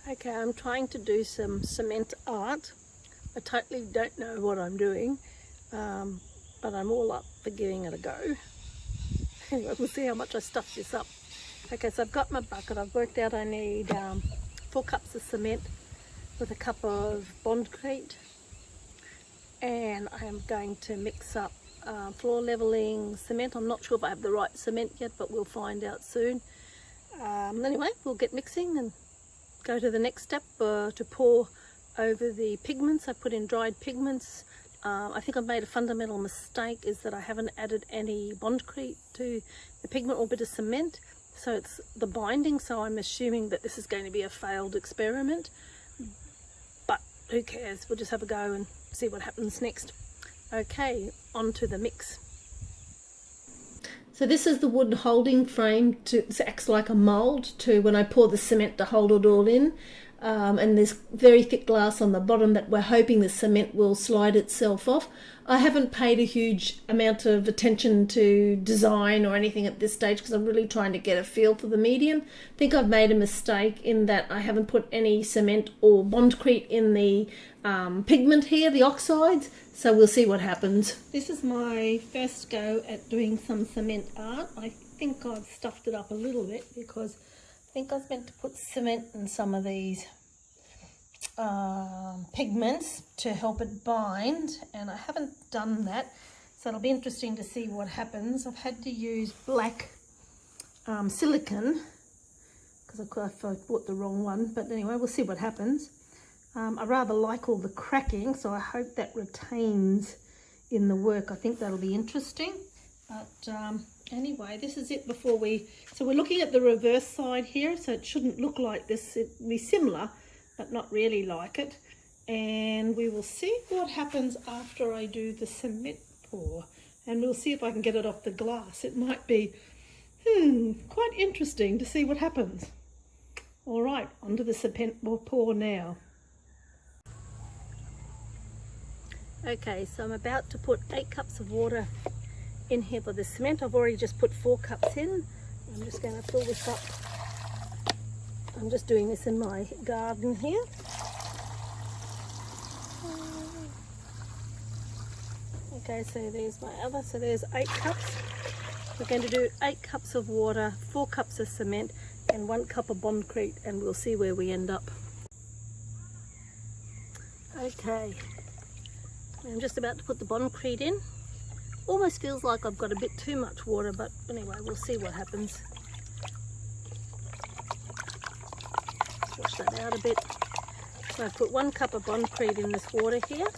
Okay, I'm trying to do some cement art. I totally don't know what I'm doing, but I'm all up for giving it a go. Anyway, we'll see how much I stuff this up. Okay, so I've got my bucket. I've worked out I need 4 cups of cement with a cup of bondcrete, and I am going to mix up floor leveling cement. I'm not sure if I have the right cement yet, but we'll find out soon. Anyway, we'll get mixing and go to the next step to pour over the pigments. I put in dried pigments. I think I've made a fundamental mistake, is that I haven't added any bondcrete to the pigment or bit of cement, so it's the binding, so I'm assuming that this is going to be a failed experiment, but who cares, we'll just have a go and see what happens next. Okay, on to the mix. So this is the wood holding frame, it acts like a mould to when I pour the cement to hold it all in. And there's very thick glass on the bottom that we're hoping the cement will slide itself off. I haven't paid a huge amount of attention to design or anything at this stage because I'm really trying to get a feel for the medium. I think I've made a mistake in that I haven't put any cement or bondcrete in the pigment here, the oxides, so we'll see what happens. This is my first go at doing some cement art. I think I've stuffed it up a little bit because I think I was meant to put cement in some of these pigments to help it bind, and I haven't done that, so it'll be interesting to see what happens. I've had to use black silicone because I bought the wrong one, but anyway, we'll see what happens. I rather like all the cracking, so I hope that retains in the work. I think that'll be interesting, but anyway, this is it before so we're looking at the reverse side here, so it shouldn't look like this. It'll be similar, but not really like it. And we will see what happens after I do the cement pour. And we'll see if I can get it off the glass. It might be quite interesting to see what happens. All right, onto the cement pour now. Okay, so I'm about to put 8 cups of water in here for the cement. I've already just put 4 cups in. I'm just going to fill this up. I'm just doing this in my garden here. Okay, so there's my other, so there's 8 cups. We're going to do 8 cups of water, 4 cups of cement and 1 cup of bondcrete, and we'll see where we end up. Okay, I'm just about to put the bondcrete in. Almost feels like I've got a bit too much water, but anyway, we'll see what happens. Push that out a bit. So I put 1 cup of bondcrete in this water here.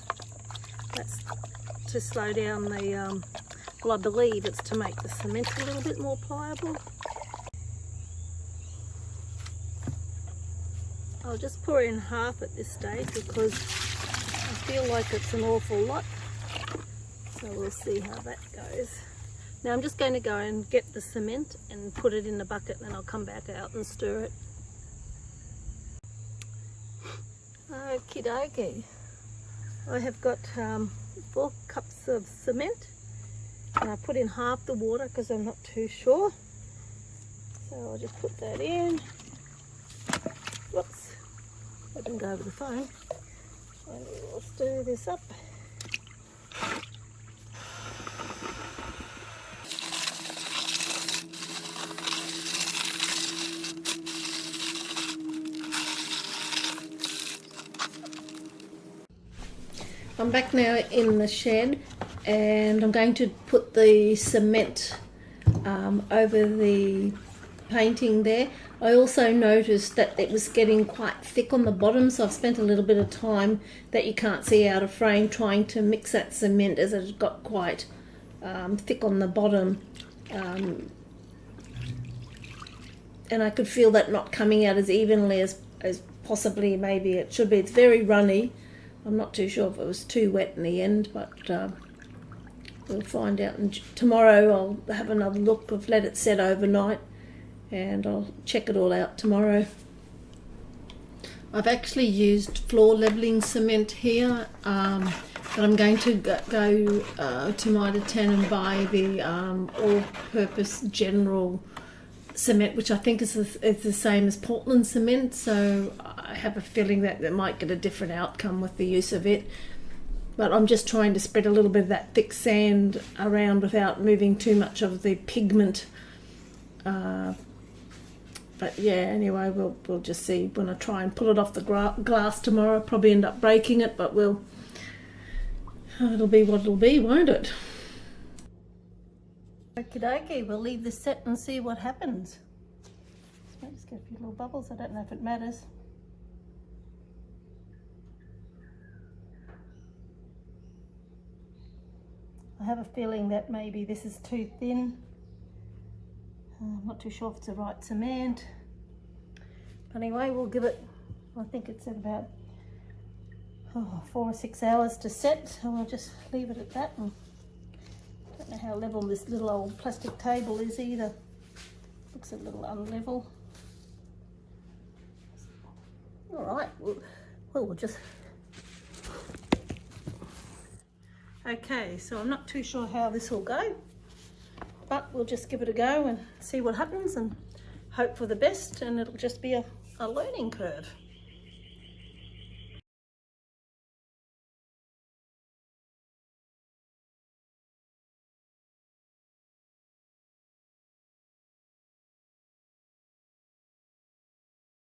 That's to slow down the, well, I believe it's to make the cement a little bit more pliable. I'll just pour in half at this stage because I feel like it's an awful lot. So we'll see how that goes. Now I'm just going to go and get the cement and put it in the bucket, and then I'll come back out and stir it. Okie dokie. I have got 4 cups of cement, and I put in half the water because I'm not too sure. So I'll just put that in. Whoops, I didn't go over the phone. And we'll stir this up. I'm back now in the shed, and I'm going to put the cement over the painting there. I also noticed that it was getting quite thick on the bottom, so I've spent a little bit of time that you can't see out of frame trying to mix that cement, as it got quite thick on the bottom, and I could feel that not coming out as evenly as possibly maybe it should be. It's very runny. I'm not too sure if it was too wet in the end, but we'll find out. And tomorrow I'll have another look. I've let it set overnight, and I'll check it all out tomorrow. I've actually used floor leveling cement here, but I'm going to go to Mitre 10 and buy the all-purpose general cement, which I think is the same as Portland cement, so I have a feeling that they might get a different outcome with the use of it. But I'm just trying to spread a little bit of that thick sand around without moving too much of the pigment. But yeah, anyway, we'll just see when I try and pull it off the glass tomorrow. I'll probably end up breaking it, but it'll be what it'll be, won't it? Okie dokie, we'll leave this set and see what happens. So just get a few little bubbles, I don't know if it matters. I have a feeling that maybe this is too thin. I'm not too sure if it's the right cement. But anyway, we'll give it, I think it's at about 4 or 6 hours to set, so we'll just leave it at that. And I don't know how level this little old plastic table is either. Looks a little unlevel. All right, we'll just... Okay, so I'm not too sure how this will go, but we'll just give it a go and see what happens and hope for the best, and it'll just be a learning curve.